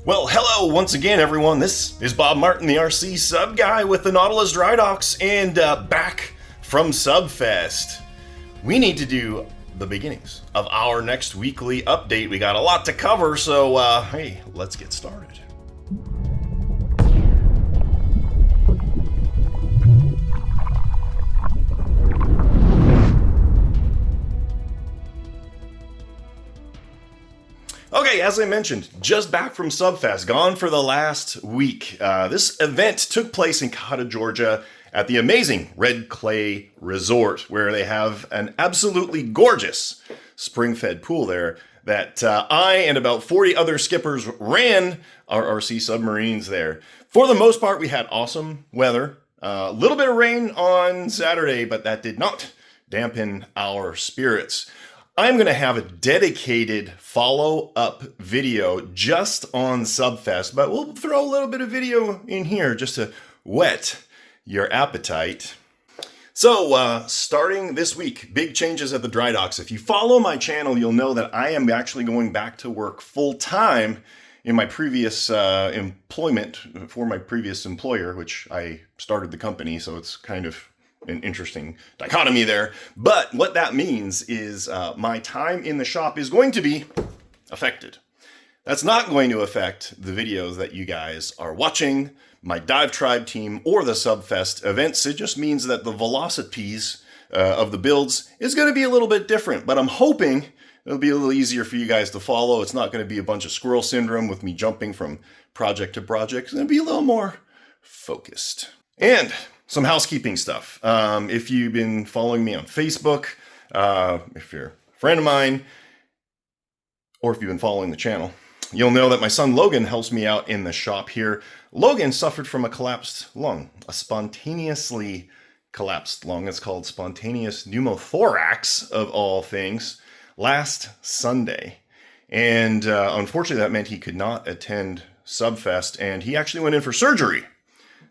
Well, hello once again, everyone. This is Bob Martin, the RCSubGuy with the Nautilus Dry Docks, and back from Subfest. We need to do the beginnings of our next weekly update. We got a lot to cover, so hey, let's get started. Okay, as I mentioned, just back from Subfest, gone for the last week. This event took place in Cotta, Georgia at the amazing Red Clay Resort, where they have an absolutely gorgeous spring-fed pool there that I and about 40 other skippers ran our RC submarines there. For the most part, we had awesome weather. A little bit of rain on Saturday, but that did not dampen our spirits. I'm going to have a dedicated follow-up video just on Subfest, but we'll throw a little bit of video in here just to whet your appetite. So, starting this week, big changes at the dry docks. If you follow my channel, you'll know that I am actually going back to work full-time in my previous employment for my previous employer, which I started the company, so it's kind of an interesting dichotomy there. But what that means is my time in the shop is going to be affected. That's not going to affect the videos that you guys are watching, my Dive Tribe team, or the Subfest events. It just means that the velocities of the builds is going to be a little bit different, but I'm hoping it'll be a little easier for you guys to follow. It's not going to be a bunch of squirrel syndrome with me jumping from project to project. It's going to be a little more focused. And some housekeeping stuff. If you've been following me on Facebook, if you're a friend of mine, or if you've been following the channel, you'll know that my son Logan helps me out in the shop here. Logan suffered from a collapsed lung, a spontaneously collapsed lung. It's called spontaneous pneumothorax, of all things, last Sunday. And unfortunately, that meant he could not attend Subfest, and he actually went in for surgery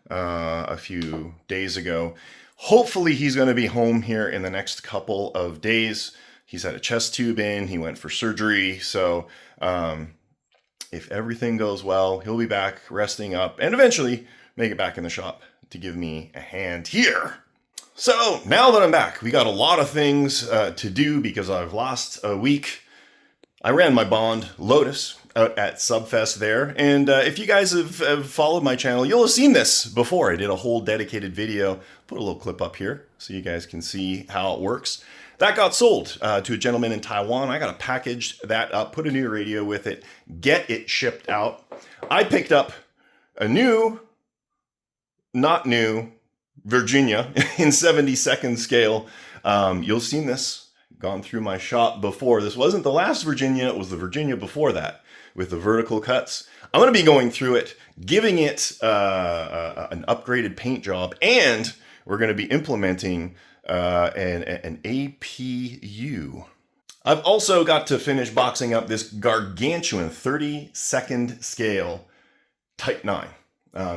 a few days ago. Hopefully he's going to be home here in the next couple of days. He's had a chest tube in, he went for surgery, so if everything goes well, he'll be back resting up and eventually make it back in the shop to give me a hand here. So now that I'm back, we got a lot of things to do because I've lost a week. I ran my bond, Lotus, out at Subfest there, and if you guys have followed my channel, you'll have seen this before. I did a whole dedicated video, put a little clip up here so you guys can see how it works. That got sold to a gentleman in Taiwan. I got to package that up, put a new radio with it, get it shipped out. I picked up a new, not new, Virginia in 72nd scale. You'll seen this. Gone through my shop before. This wasn't the last Virginia, it was the Virginia before that with the vertical cuts. I'm going to be going through it, giving it an upgraded paint job, and we're going to be implementing an APU. I've also got to finish boxing up this gargantuan 32nd scale Type 9.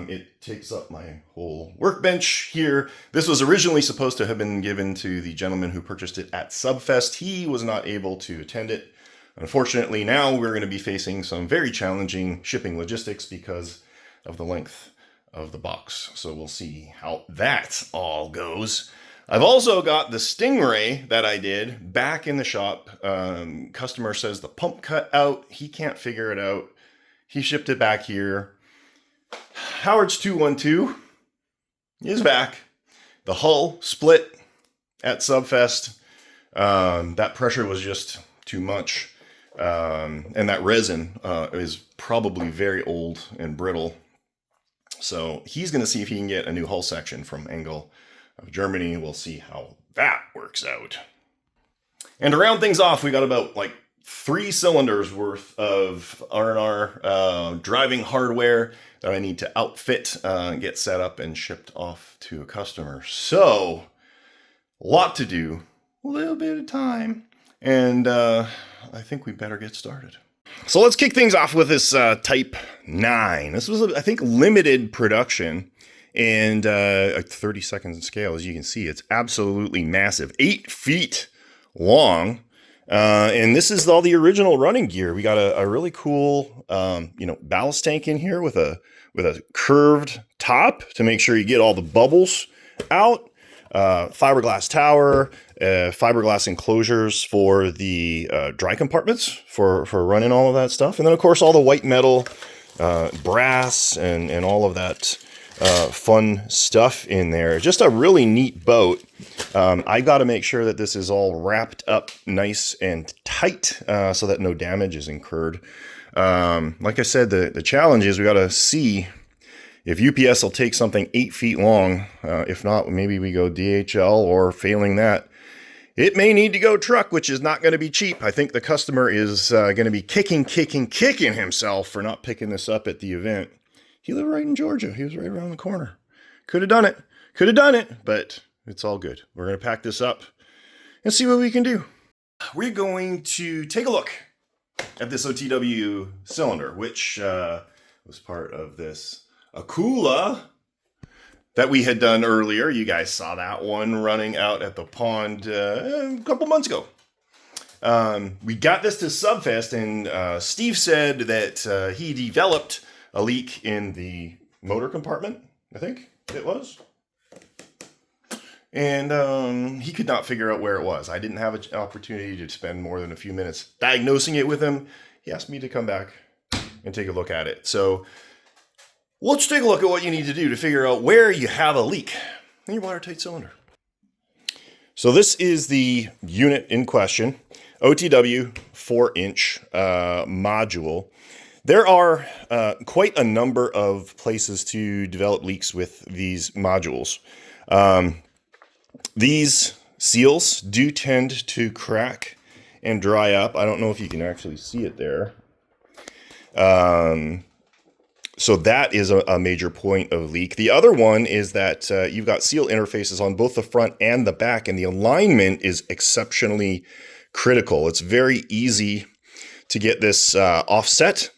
It takes up my whole workbench here. This was originally supposed to have been given to the gentleman who purchased it at Subfest. He was not able to attend it. Unfortunately, now we're going to be facing some very challenging shipping logistics because of the length of the box. So we'll see how that all goes. I've also got the Stingray that I did back in the shop. Customer says the pump cut out. He can't figure it out. He shipped it back here. Howard's 212 is back. The hull split at Subfest. That pressure was just too much. And that resin is probably very old and brittle. So he's going to see if he can get a new hull section from Engel of Germany. We'll see how that works out. And to round things off, we got about like 3 cylinders worth of RNR driving hardware that I need to outfit, get set up and shipped off to a customer. So, a lot to do, a little bit of time, and I think we better get started. So let's kick things off with this Type 9. This was, I think, limited production and 30 seconds in scale. As you can see, it's absolutely massive. 8 feet long. And this is all the original running gear. We got a really cool, ballast tank in here with a curved top to make sure you get all the bubbles out. Fiberglass tower, fiberglass enclosures for the dry compartments for running all of that stuff. And then, of course, all the white metal, brass, and all of that fun stuff in there. Just a really neat boat. I got to make sure that this is all wrapped up nice and tight so that no damage is incurred. Like I said, the challenge is we got to see if UPS will take something 8 feet long. If not, maybe we go DHL, or failing that, it may need to go truck, which is not going to be cheap. I think the customer is going to be kicking himself for not picking this up at the event. He lived right in Georgia. He was right around the corner. Could have done it, but it's all good. We're going to pack this up and see what we can do. We're going to take a look at this OTW cylinder, which was part of this Akula that we had done earlier. You guys saw that one running out at the pond a couple months ago. We got this to Subfest, and Steve said that he developed a leak in the motor compartment, I think it was. And he could not figure out where it was. I didn't have an opportunity to spend more than a few minutes diagnosing it with him. He asked me to come back and take a look at it. So let's take a look at what you need to do to figure out where you have a leak in your watertight cylinder. So this is the unit in question, OTW 4-inch module. There are quite a number of places to develop leaks with these modules. These seals do tend to crack and dry up. I don't know if you can actually see it there. So that is a major point of leak. The other one is that you've got seal interfaces on both the front and the back, and the alignment is exceptionally critical. It's very easy to get this offset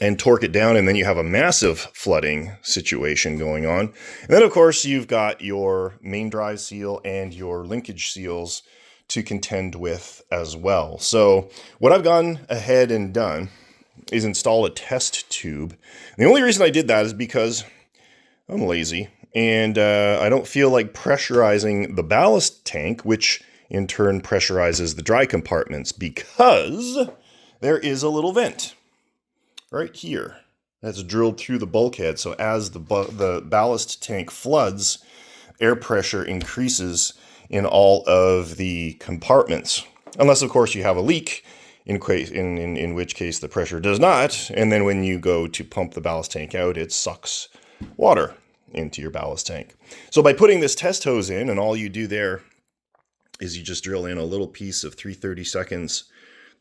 and torque it down, and then you have a massive flooding situation going on. And then, of course, you've got your main drive seal and your linkage seals to contend with as well. So what I've gone ahead and done is install a test tube. And the only reason I did that is because I'm lazy, and I don't feel like pressurizing the ballast tank, which in turn pressurizes the dry compartments, because there is a little vent right here that's drilled through the bulkhead. So as the ballast tank floods, air pressure increases in all of the compartments, unless of course you have a leak, in which case the pressure does not, and then when you go to pump the ballast tank out, it sucks water into your ballast tank. So by putting this test hose in, and all you do there is you just drill in a little piece of 3/32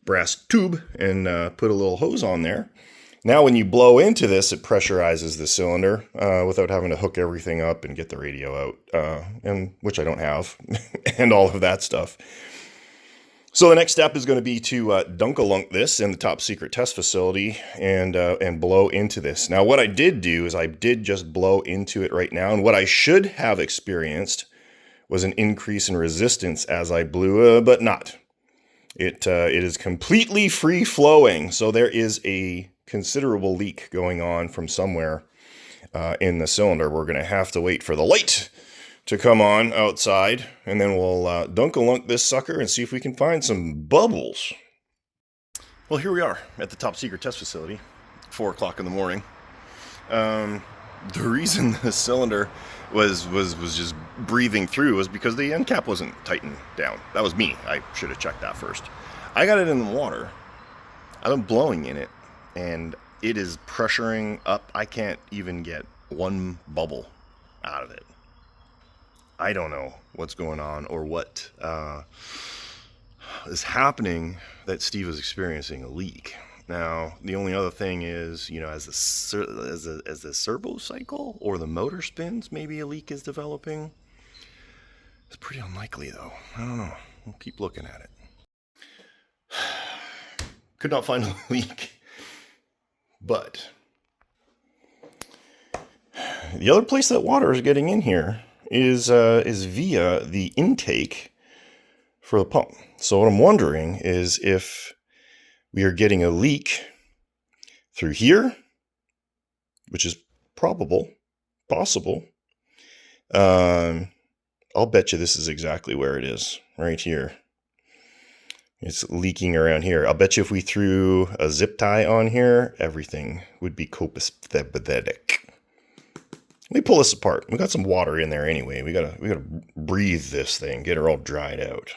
brass tube and put a little hose on there. Now when you blow into this, it pressurizes the cylinder without having to hook everything up and get the radio out, and which I don't have, and all of that stuff. So the next step is going to be to dunk-a-lunk this in the top secret test facility and blow into this. Now what I did do is I did just blow into it right now, and what I should have experienced was an increase in resistance as I blew, but not. It is completely free-flowing, so there is a considerable leak going on from somewhere in the cylinder. We're going to have to wait for the light to come on outside, and then we'll dunk-a-lunk this sucker and see if we can find some bubbles. Well, here we are at the top secret test facility, 4 o'clock in the morning. The reason the cylinder was just breathing through was because the end cap wasn't tightened down. That was me. I should have checked that first. I got it in the water. I've been blowing in it, and it is pressuring up. I can't even get one bubble out of it. I don't know what's going on or what is happening that Steve is experiencing a leak. Now, the only other thing is, you know, as the servo cycle or the motor spins, maybe a leak is developing. It's pretty unlikely, though. I don't know. We'll keep looking at it. Could not find a leak. But the other place that water is getting in here is via the intake for the pump. So what I'm wondering is if we are getting a leak through here, which is possible. I'll bet you this is exactly where it is, right here. It's leaking around here. I'll bet you if we threw a zip tie on here, everything would be copacetic. Let me pull this apart. We got some water in there anyway. We gotta breathe this thing, get her all dried out.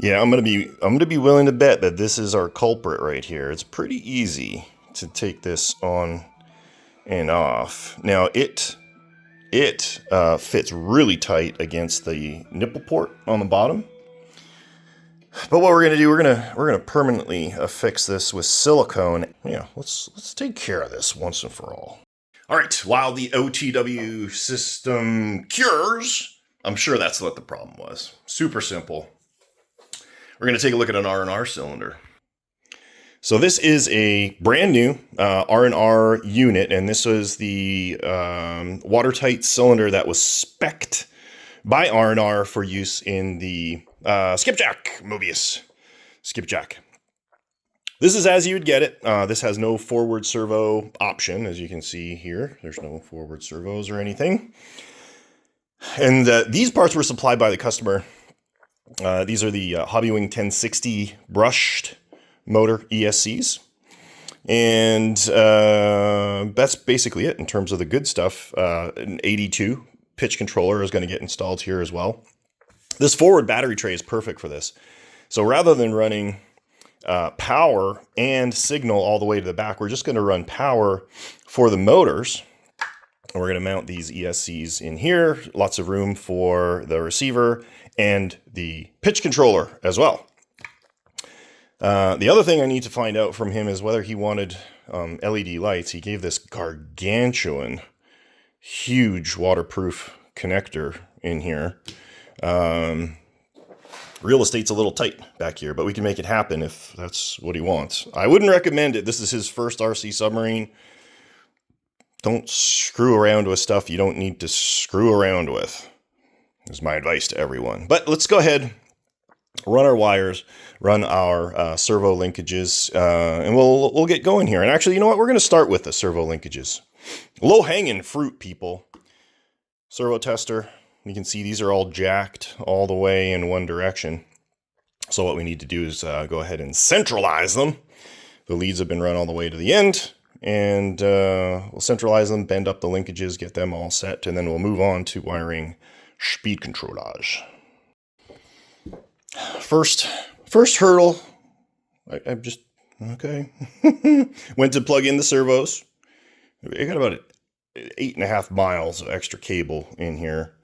Yeah, I'm gonna be willing to bet that this is our culprit right here. It's pretty easy to take this on and off. Now it fits really tight against the nipple port on the bottom. But what we're gonna do, we're gonna permanently affix this with silicone. Yeah, let's take care of this once and for all. All right, while the OTW system cures, I'm sure that's what the problem was. Super simple. We're gonna take a look at an RNR cylinder. So this is a brand new RNR unit, and this was the watertight cylinder that was spec'd by RNR for use in the Skipjack Mobius Skipjack. This is as you would get it. This has no forward servo option, as you can see here. There's no forward servos or anything. And these parts were supplied by the customer. These are the Hobbywing 1060 brushed motor ESCs. And that's basically it in terms of the good stuff. An 82 pitch controller is going to get installed here as well. This forward battery tray is perfect for this. So rather than running power and signal all the way to the back, we're just going to run power for the motors. And we're going to mount these ESCs in here. Lots of room for the receiver and the pitch controller as well. The other thing I need to find out from him is whether he wanted LED lights. He gave this gargantuan, huge waterproof connector in here. Real estate's a little tight back here, but we can make it happen if that's what he wants. I wouldn't recommend it. This is his first RC submarine. Don't screw around with stuff you don't need to screw around with, is my advice to everyone. But let's go ahead, run our wires, run our servo linkages, and we'll get going here. And actually, you know what? We're going to start with the servo linkages. Low-hanging fruit, people. Servo tester. You can see these are all jacked all the way in one direction. So what we need to do is go ahead and centralize them. The leads have been run all the way to the end. And we'll centralize them, bend up the linkages, get them all set, and then we'll move on to wiring speed controllers. First hurdle, I'm just, okay. Went to plug in the servos. I got about 8.5 miles of extra cable in here.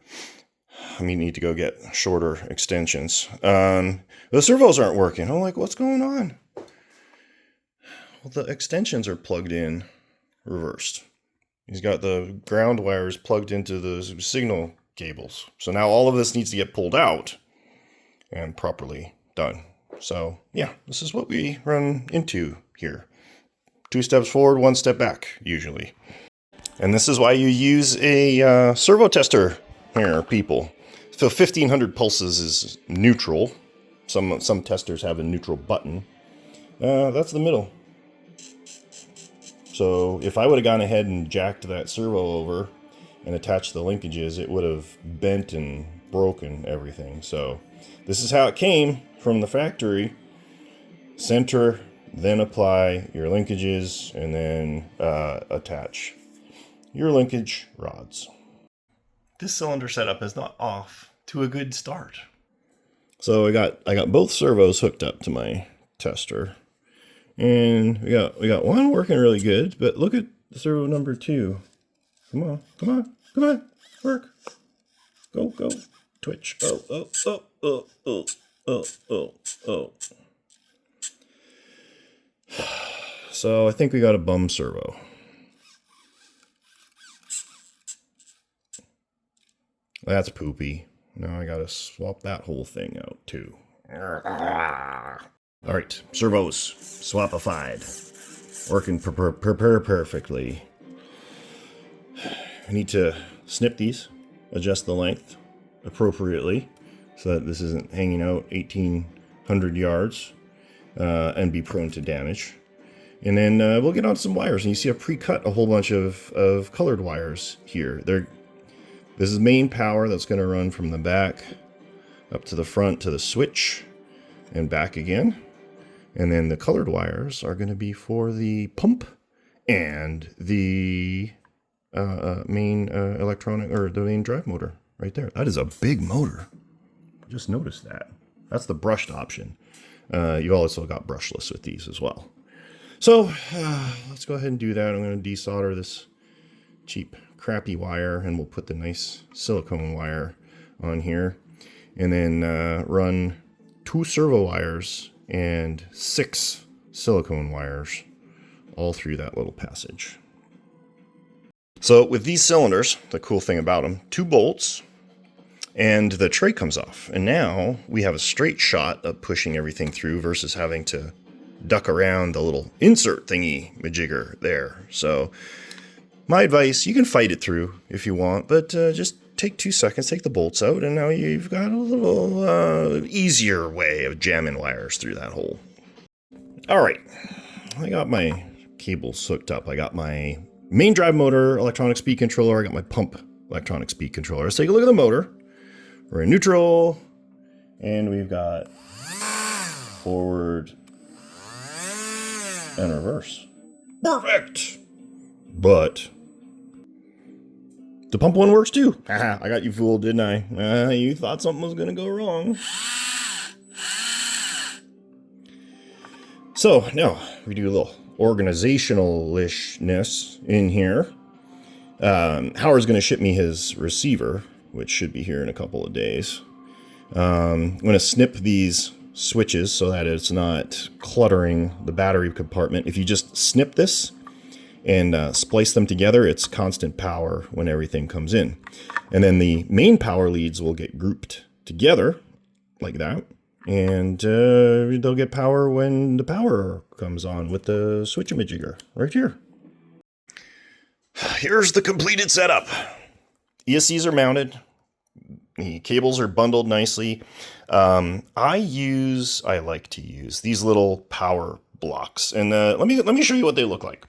I mean, need to go get shorter extensions. The servos aren't working. I'm like, what's going on? Well, the extensions are plugged in reversed. He's got the ground wires plugged into the signal cables. So now all of this needs to get pulled out and properly done. So yeah, this is what we run into here. 2 steps forward, 1 step back, usually. And this is why you use a servo tester here, people. So 1500 pulses is neutral. Some testers have a neutral button. That's the middle. So if I would have gone ahead and jacked that servo over and attached the linkages, it would have bent and broken everything. So this is how it came from the factory. Center, then apply your linkages, and then attach your linkage rods. This cylinder setup is not off to a good start. So I got both servos hooked up to my tester. And we got one working really good, but look at the servo number 2. Come on, work. Go, twitch. Oh. So I think we got a bum servo. That's poopy. Now I gotta swap that whole thing out too. All right, servos swapified, working perfectly. I need to snip these, adjust the length appropriately, so that this isn't hanging out 1,800 yards and be prone to damage. And then we'll get on some wires, and you see I've pre-cut a whole bunch of colored wires here. This is main power that's going to run from the back up to the front to the switch and back again. And then the colored wires are going to be for the pump and the main electronic, or the main drive motor right there. That is a big motor. Just noticed that. That's the brushed option. You also got brushless with these as well. So let's go ahead and do that. I'm going to desolder this cheap, crappy wire, and we'll put the nice silicone wire on here. And then run 2 servo wires and 6 silicone wires all through that little passage. So with these cylinders, the cool thing about them, 2 bolts, and the tray comes off. And now we have a straight shot of pushing everything through versus having to duck around the little insert thingy majigger there. So my advice, you can fight it through if you want, but just take 2 seconds, take the bolts out, and now you've got a little easier way of jamming wires through that hole. All right, I got my cables hooked up. I got my main drive motor electronic speed controller. I got my pump electronic speed controller. Let's take a look at the motor. We're in neutral, and we've got forward and reverse. Perfect! But the pump one works too. Haha, I got you fooled, didn't I? You thought something was going to go wrong. So now we do a little organizational-ishness in here. Howard's going to ship me his receiver, which should be here in a couple of days. I'm going to snip these switches so that it's not cluttering the battery compartment. If you just snip this and splice them together, it's constant power when everything comes in. And then the main power leads will get grouped together like that. And they'll get power when the power comes on with the switch-a-majigger right here. Here's the completed setup. ESCs are mounted. The cables are bundled nicely. I like to use these little power blocks. And let me show you what they look like.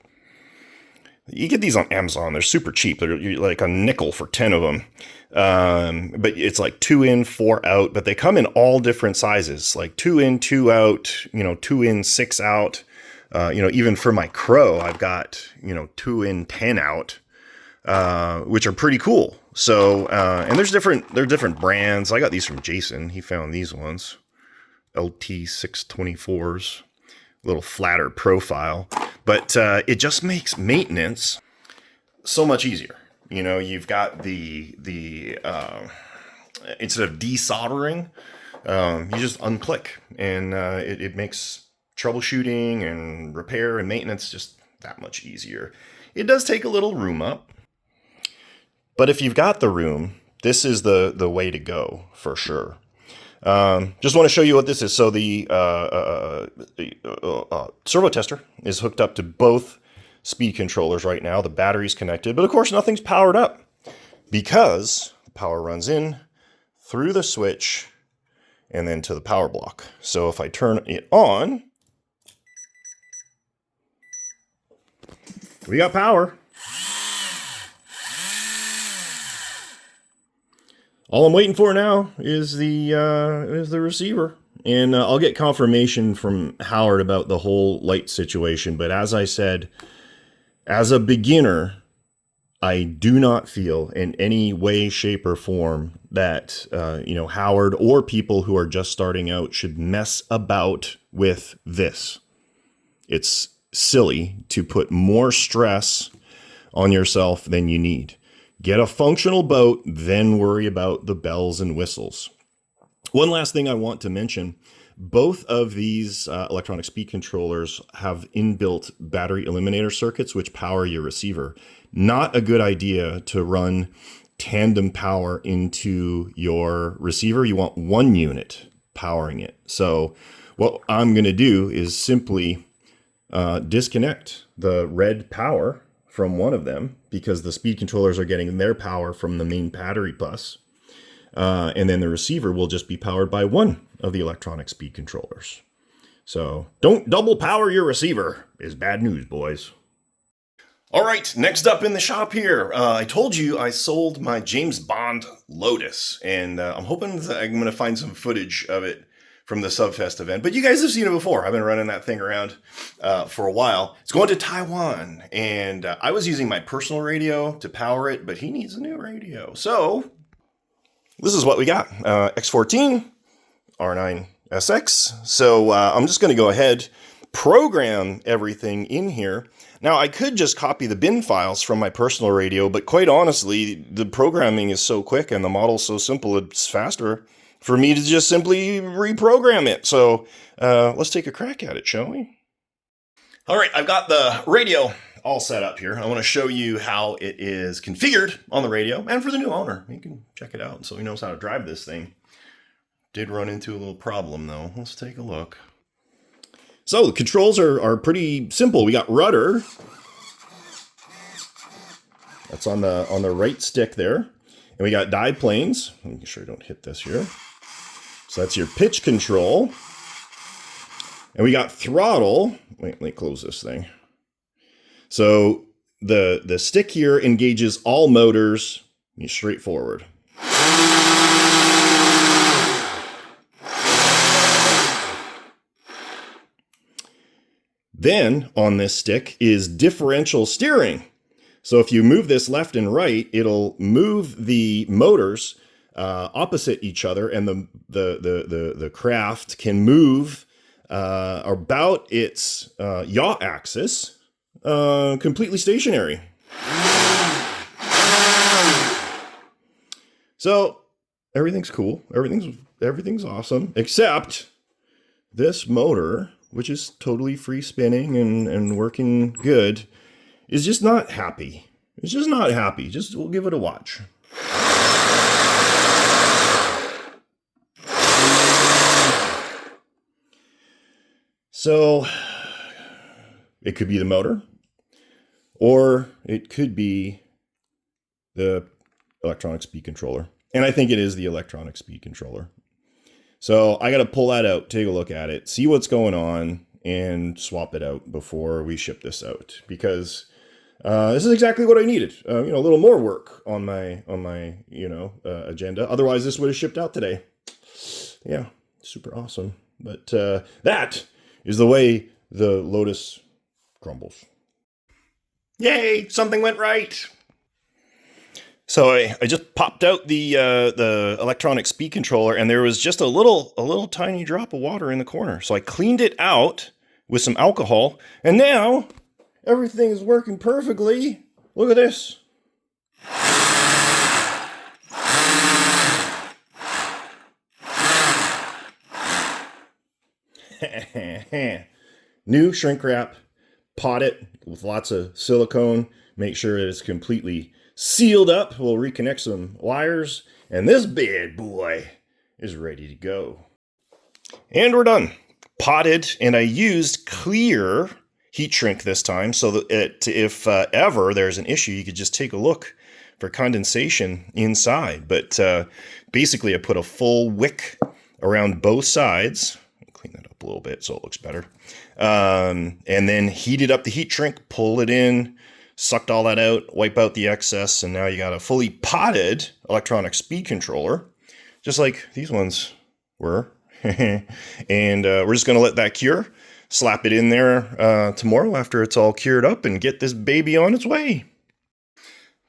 You get these on Amazon. They're super cheap. They're like a nickel for 10 of them. But it's like 2 in, 4 out. But they come in all different sizes, like 2 in, 2 out, 2 in, 6 out. Even for my Crow, I've got, 2 in, 10 out, which are pretty cool. So, and there are different brands. I got these from Jason. He found these ones, LT624s, a little flatter profile, but it just makes maintenance so much easier. You've got the instead of desoldering, you just unclick, and it makes troubleshooting and repair and maintenance just that much easier. It does take a little room up, but if you've got the room, this is the way to go for sure. Just want to show you what this is. So the servo tester is hooked up to both speed controllers right now. The battery's connected, but of course nothing's powered up because the power runs in through the switch and then to the power block. So if I turn it on, we got power. All I'm waiting for now is the receiver, and I'll get confirmation from Howard about the whole light situation. But as I said, as a beginner, I do not feel in any way, shape, or form that Howard or people who are just starting out should mess about with this. It's silly to put more stress on yourself than you need. Get a functional boat, then worry about the bells and whistles. One last thing I want to mention, both of these electronic speed controllers have inbuilt battery eliminator circuits which power your receiver. Not a good idea to run tandem power into your receiver. You want one unit powering it. So what I'm going to do is simply disconnect the red power from one of them because the speed controllers are getting their power from the main battery bus. And then the receiver will just be powered by one of the electronic speed controllers. So don't double power your receiver is bad news, boys. All right, next up in the shop here, I told you I sold my James Bond Lotus, and I'm hoping that I'm going to find some footage of it from the Subfest event. But you guys have seen it before. I've been running that thing around for a while. It's going to Taiwan, and I was using my personal radio to power it, but he needs a new radio. So this is what we got. X14, R9 SX. So I'm just going to go ahead, program everything in here. Now, I could just copy the bin files from my personal radio, but quite honestly, the programming is so quick and the model's so simple, it's faster for me to just simply reprogram it. So let's take a crack at it, shall we? All right, I've got the radio all set up here. I want to show you how it is configured on the radio, and for the new owner, you can check it out so he knows how to drive this thing. Did run into a little problem, though. Let's take a look. So the controls are pretty simple. We got rudder. That's on the right stick there. And we got dive planes. Make sure I don't hit this here. So that's your pitch control. And we got throttle. Wait, let me close this thing. So the stick here engages all motors straight forward. Then on this stick is differential steering. So if you move this left and right, it'll move the motors opposite each other, and the craft can move about its yaw axis completely stationary. So everything's cool. Everything's awesome, except this motor, which is totally free spinning and working good, is just not happy. It's just not happy. We'll give it a watch. So it could be the motor, or it could be the electronic speed controller. And I think it is the electronic speed controller. So I got to pull that out, take a look at it, see what's going on, and swap it out before we ship this out. Because this is exactly what I needed. A little more work on my agenda. Otherwise, this would have shipped out today. Yeah, super awesome. But that is the way the Lotus crumbles. Yay! Something went right. So I just popped out the electronic speed controller, and there was just a little tiny drop of water in the corner. So I cleaned it out with some alcohol, and now everything is working perfectly. Look at this. New shrink wrap, pot it with lots of silicone, make sure that it's completely sealed up. We'll reconnect some wires, and this bad boy is ready to go. And we're done. Potted, and I used clear heat shrink this time, so that if ever there's an issue, you could just take a look for condensation inside. But basically, I put a full wick around both sides. I'll clean that up a little bit so it looks better. And then heated up the heat shrink, pull it in, sucked all that out, wipe out the excess, and now you got a fully potted electronic speed controller, just like these ones were. And we're just going to let that cure, slap it in there tomorrow after it's all cured up, and get this baby on its way.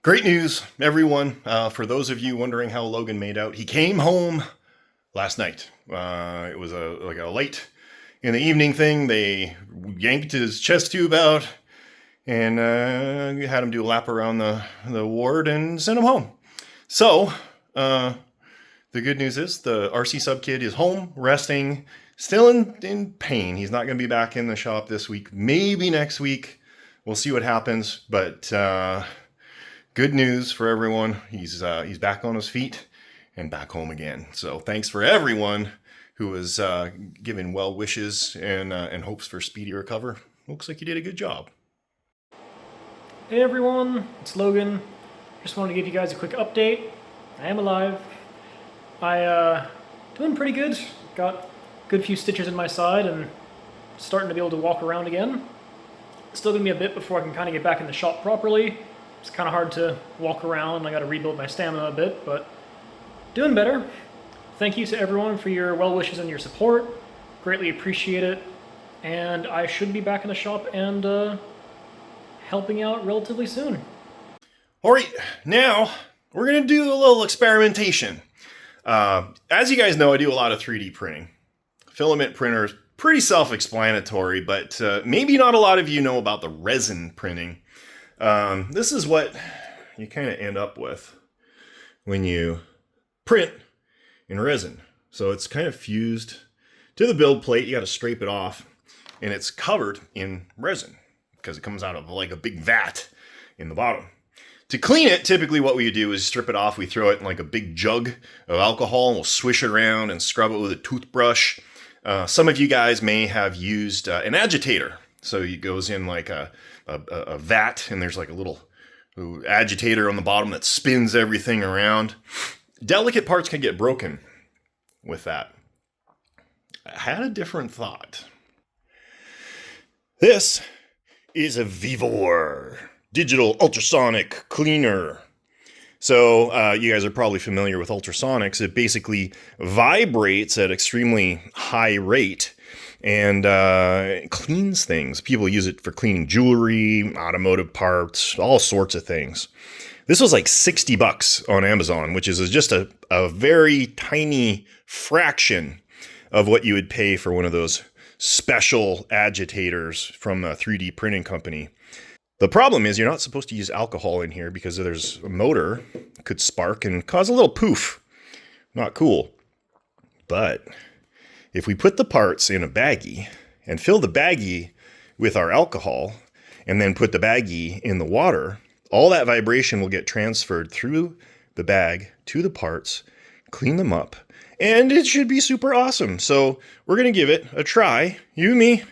Great news, everyone. For those of you wondering how Logan made out, he came home last night. It was like a late in the evening thing. They yanked his chest tube out, and had him do a lap around the ward and sent him home. So, the good news is the RCSub kid is home, resting, still in pain. He's not going to be back in the shop this week. Maybe next week. We'll see what happens. But good news for everyone. He's back on his feet and back home again. So thanks for everyone who was giving well wishes and hopes for speedy recovery. Looks like you did a good job. Hey everyone, it's Logan. Just wanted to give you guys a quick update. I am alive. Doing pretty good. Got a good few stitches in my side and starting to be able to walk around again. Still gonna be a bit before I can kind of get back in the shop properly. It's kind of hard to walk around. I got to rebuild my stamina a bit, but doing better. Thank you to everyone for your well wishes and your support. Greatly appreciate it. And I should be back in the shop and helping out relatively soon. All right, now we're going to do a little experimentation. As you guys know, I do a lot of 3D printing. Filament printers, pretty self-explanatory, but maybe not a lot of you know about the resin printing. This is what you kind of end up with when you print in resin. So it's kind of fused to the build plate. You got to scrape it off, and it's covered in resin because it comes out of like a big vat in the bottom. To clean it, typically what we do is strip it off. We throw it in like a big jug of alcohol, and we'll swish it around and scrub it with a toothbrush. Some of you guys may have used an agitator. So it goes in like a vat, and there's like a little agitator on the bottom that spins everything around. Delicate parts can get broken with that. I had a different thought. This is a Vivor digital ultrasonic cleaner. So you guys are probably familiar with ultrasonics. It basically vibrates at extremely high rate and cleans things. People use it for cleaning jewelry, automotive parts, all sorts of things. This was like $60 on Amazon, which is just a very tiny fraction of what you would pay for one of those special agitators from a 3D printing company. The problem is you're not supposed to use alcohol in here because there's a motor, it could spark and cause a little poof. Not cool. But if we put the parts in a baggie and fill the baggie with our alcohol and then put the baggie in the water, all that vibration will get transferred through the bag to the parts, clean them up, and it should be super awesome. So we're going to give it a try, you and me,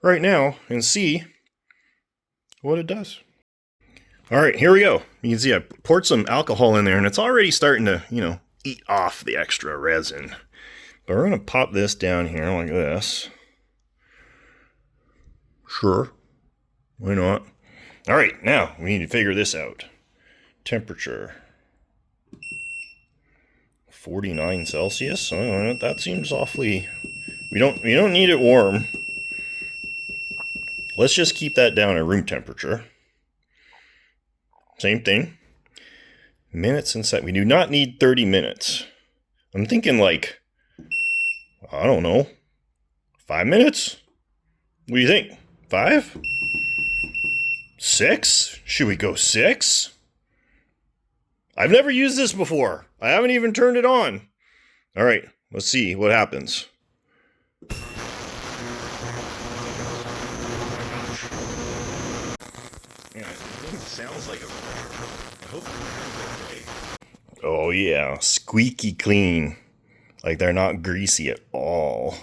right now, and see what it does. All right, here we go. You can see I poured some alcohol in there, and it's already starting to, eat off the extra resin. But we're going to pop this down here like this. Sure. Why not? All right, now we need to figure this out. Temperature. 49 Celsius. That seems awfully... We don't need it warm. Let's just keep that down at room temperature. Same thing. Minutes and seconds. We do not need 30 minutes. I'm thinking like, I don't know, 5 minutes? What do you think? 5? 6? Should we go 6? I've never used this before. I haven't even turned it on. All right, let's see what happens. Man, I think it sounds like I hope it's okay. Oh yeah, squeaky clean. Like they're not greasy at all.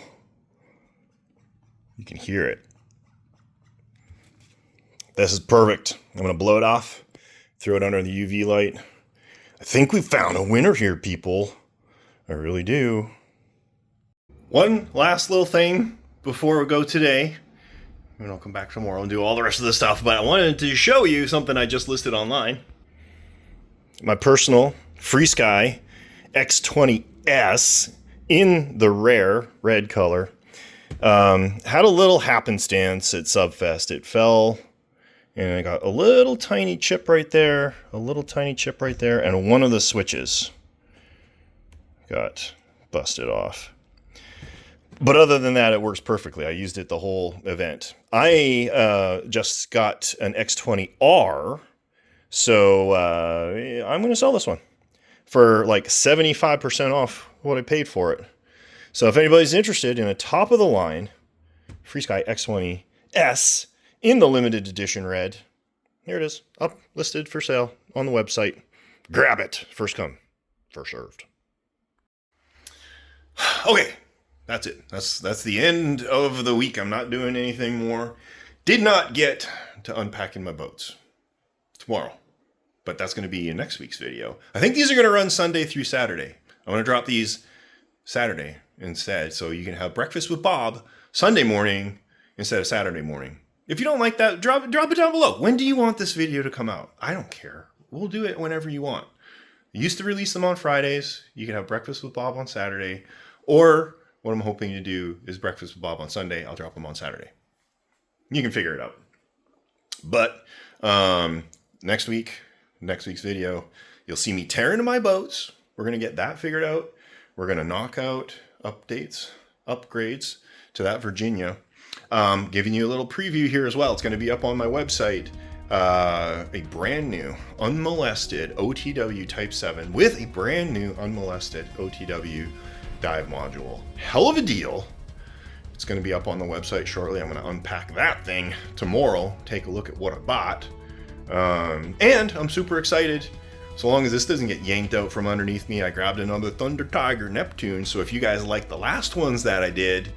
You can hear it. This is perfect. I'm gonna blow it off, throw it under the UV light. I think we found a winner here, people. I really do. One last little thing before we go today. And I'll come back tomorrow and do all the rest of the stuff, but I wanted to show you something I just listed online. My personal FreeSky X20S in the rare red color. Had a little happenstance at Subfest. It fell, and I got a little tiny chip right there, and one of the switches got busted off. But other than that, it works perfectly. I used it the whole event. I just got an X20R, so I'm going to sell this one for like 75% off what I paid for it. So if anybody's interested in a top-of-the-line FreeSky X20S in the limited edition red, here it is, up listed for sale on the website. Grab it. First come, first served. Okay. That's it. That's the end of the week. I'm not doing anything more. Did not get to unpacking my boats tomorrow, but that's going to be in next week's video. I think these are going to run Sunday through Saturday. I'm going to drop these Saturday instead, so you can have breakfast with Bob Sunday morning instead of Saturday morning. If you don't like that, drop it down below. When do you want this video to come out? I don't care. We'll do it whenever you want. I used to release them on Fridays. You can have breakfast with Bob on Saturday. Or what I'm hoping to do is breakfast with Bob on Sunday. I'll drop them on Saturday. You can figure it out. But next week's video, you'll see me tear into my boats. We're going to get that figured out. We're going to knock out upgrades to that Virginia. Giving you a little preview here as well. It's going to be up on my website. A brand new, unmolested OTW Type 7 with a brand new, unmolested OTW dive module. Hell of a deal. It's going to be up on the website shortly. I'm going to unpack that thing tomorrow, take a look at what I bought. And I'm super excited. So long as this doesn't get yanked out from underneath me, I grabbed another Thunder Tiger Neptune. So if you guys like the last ones that I did,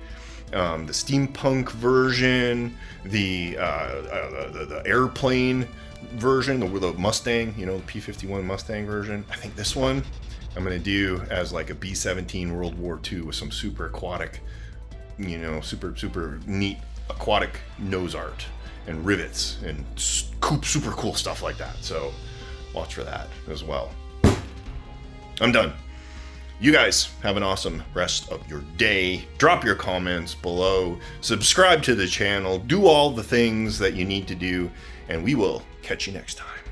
the steampunk version, the airplane version, the Mustang, you know, the P-51 Mustang version. I think this one I'm going to do as like a B-17 World War II with some super aquatic, you know, super neat aquatic nose art and rivets and super cool stuff like that. So watch for that as well. I'm done. You guys have an awesome rest of your day. Drop your comments below. Subscribe to the channel. Do all the things that you need to do. And we will catch you next time.